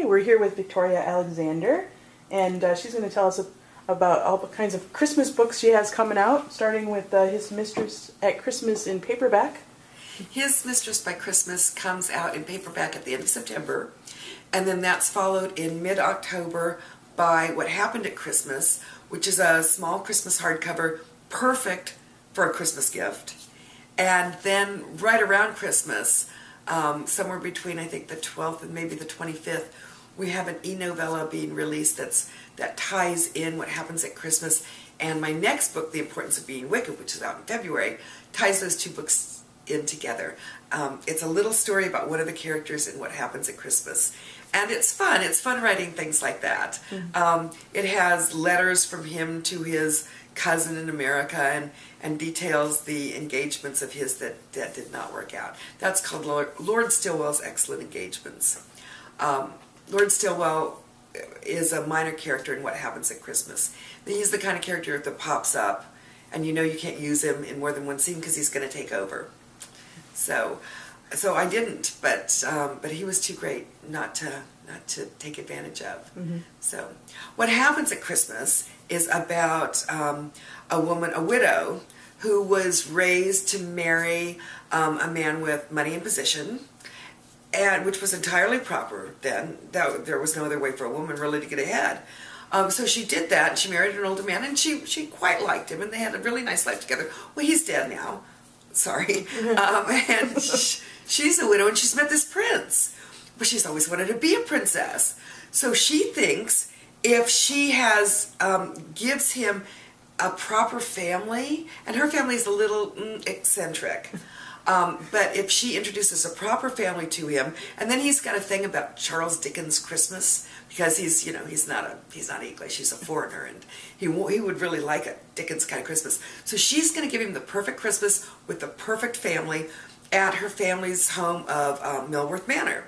Hey, we're here with Victoria Alexander, and she's going to tell us about all the kinds of Christmas books she has coming out, starting with His Mistress at Christmas in paperback. His Mistress by Christmas comes out in paperback at the end of September, and then that's followed in mid-October by What Happened at Christmas, which is a small Christmas hardcover, perfect for a Christmas gift. And then right around Christmas, somewhere between I think the 12th and maybe the 25th, we have an e-novella being released that ties in what happens at Christmas. And my next book, The Importance of Being Wicked, which is out in February, ties those two books in together. It's a little story about one of the characters and what happens at Christmas. And it's fun. It's fun writing things like that. Mm-hmm. It has letters from him to his cousin in America and details the engagements of his that did not work out. That's called Lord Stillwell's Excellent Engagements. Lord Stillwell is a minor character in What Happens at Christmas. He's the kind of character that pops up and you know you can't use him in more than one scene because he's going to take over. So I didn't, but he was too great not to take advantage of. Mm-hmm. So What Happens at Christmas is about a woman, a widow, who was raised to marry a man with money and position, and which was entirely proper then. There was no other way for a woman really to get ahead. So she did that, and she married an older man, and she quite liked him, and they had a really nice life together. Well, he's dead now. Sorry. And she's a widow, and she's met this prince. But she's always wanted to be a princess. So she thinks if she gives him a proper family, and her family is a little eccentric, but if she introduces a proper family to him, and then he's got a thing about Charles Dickens' Christmas, because he's not English, he's a foreigner, and he would really like a Dickens kind of Christmas. So she's going to give him the perfect Christmas with the perfect family at her family's home of Millworth Manor.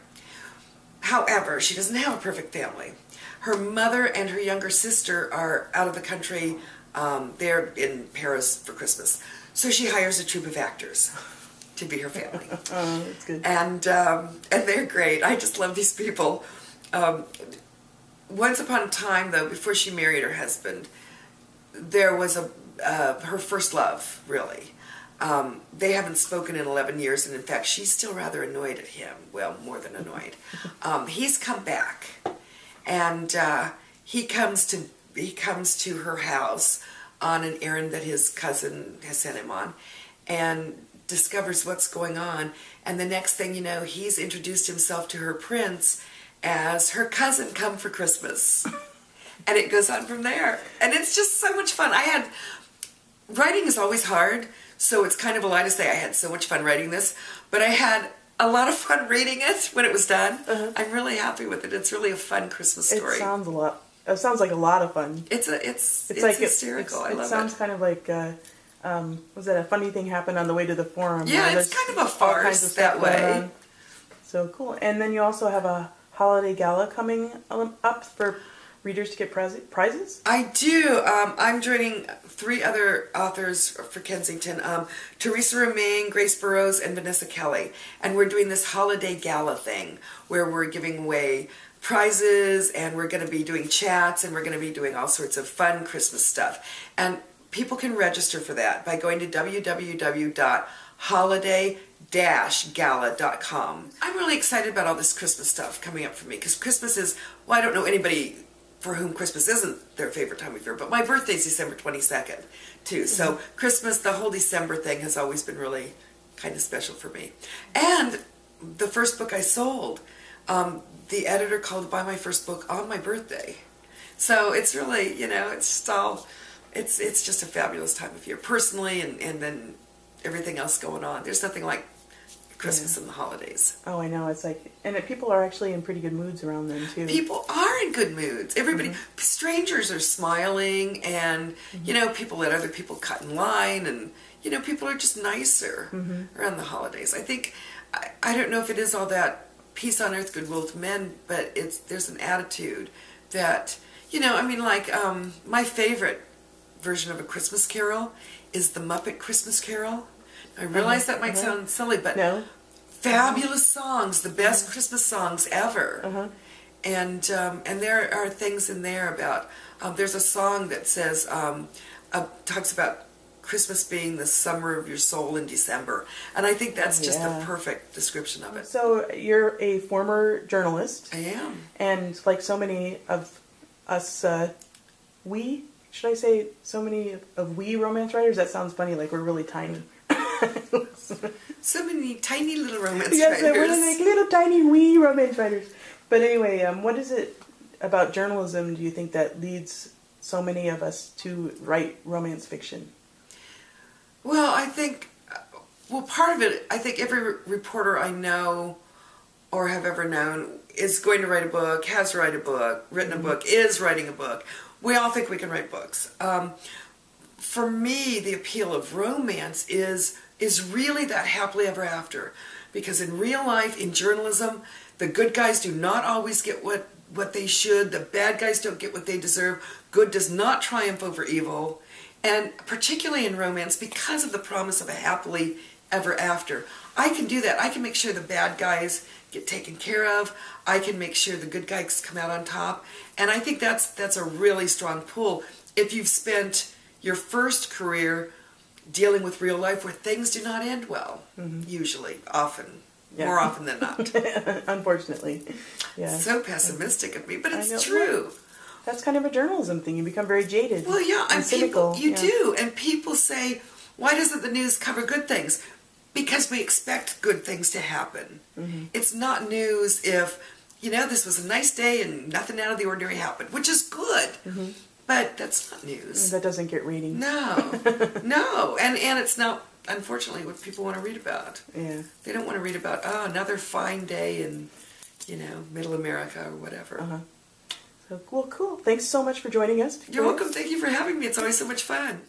However, she doesn't have a perfect family. Her mother and her younger sister are out of the country. They're in Paris for Christmas. So she hires a troupe of actors to be her family. Oh, that's good. And they're great. I just love these people. Once upon a time, though, before she married her husband, there was her first love, really. They haven't spoken in 11 years, and in fact, she's still rather annoyed at him. Well, more than annoyed. He's come back, and he comes to her house on an errand that his cousin has sent him on, and discovers what's going on. And the next thing you know, he's introduced himself to her prince as her cousin come for Christmas, and it goes on from there. And it's just so much fun. Writing is always hard. So it's kind of a lie to say I had so much fun writing this, but I had a lot of fun reading it when it was done. Uh-huh. I'm really happy with it. It's really a fun Christmas story. It sounds like a lot of fun. It's like hysterical. I love it. It sounds kind of like was that a funny thing happened on the way to the forum? Yeah, it's kind of a farce all kinds of that way. So cool. And then you also have a holiday gala coming up for readers to get prizes? I do. I'm joining 3 other authors for Kensington, Teresa Romaine, Grace Burrows, and Vanessa Kelly. And we're doing this holiday gala thing where we're giving away prizes, and we're going to be doing chats, and we're going to be doing all sorts of fun Christmas stuff. And people can register for that by going to www.holiday-gala.com. I'm really excited about all this Christmas stuff coming up for me, because Christmas is, well, I don't know anybody for whom Christmas isn't their favorite time of year, but my birthday's December 22nd, too. Mm-hmm. So Christmas, the whole December thing has always been really kind of special for me. And the first book I sold, the editor called to buy my first book on my birthday. So it's really, it's just a fabulous time of year, personally, and then everything else going on. There's nothing like Christmas and the holidays. Oh, I know. It's like, and people are actually in pretty good moods around then too. People are in good moods. Everybody, strangers are smiling, and people let other people cut in line, and people are just nicer around the holidays. I think, I don't know if it is all that peace on earth, goodwill to men, but there's an attitude that my favorite version of A Christmas Carol is the Muppet Christmas Carol. I realize that might sound silly, but fabulous songs, the best Christmas songs ever. And there are things in there about, there's a song that says, talks about Christmas being the summer of your soul in December. And I think that's just the perfect description of it. So you're a former journalist. I am. And like so many of us, should I say so many of we romance writers? That sounds funny, like we're really tiny. So many tiny little romance yes, writers. Yes, we're like little tiny wee romance writers. But anyway, what is it about journalism, do you think, that leads so many of us to write romance fiction? Well, I think, part of it, I think every reporter I know or have ever known is going to write a book, has written a book, is writing a book. We all think we can write books. For me, the appeal of romance is really that happily ever after. Because in real life, in journalism, the good guys do not always get what they should. The bad guys don't get what they deserve. Good does not triumph over evil. And particularly in romance, because of the promise of a happily ever after, I can do that. I can make sure the bad guys get taken care of. I can make sure the good guys come out on top. And I think that's a really strong pull. If you've spent your first career dealing with real life where things do not end well, usually, often, more often than not. Unfortunately. Yeah. So pessimistic of me, but it's true. That's kind of a journalism thing. You become very jaded. Well, yeah, and cynical. You do. And people say, why doesn't the news cover good things? Because we expect good things to happen. It's not news if, this was a nice day and nothing out of the ordinary happened, which is good. But that's not news. That doesn't get ratings. No. No. And it's not, unfortunately, what people want to read about. Yeah. They don't want to read about, another fine day in, middle America or whatever. So, well, cool. Thanks so much for joining us. You're welcome. Thank you for having me. It's always so much fun.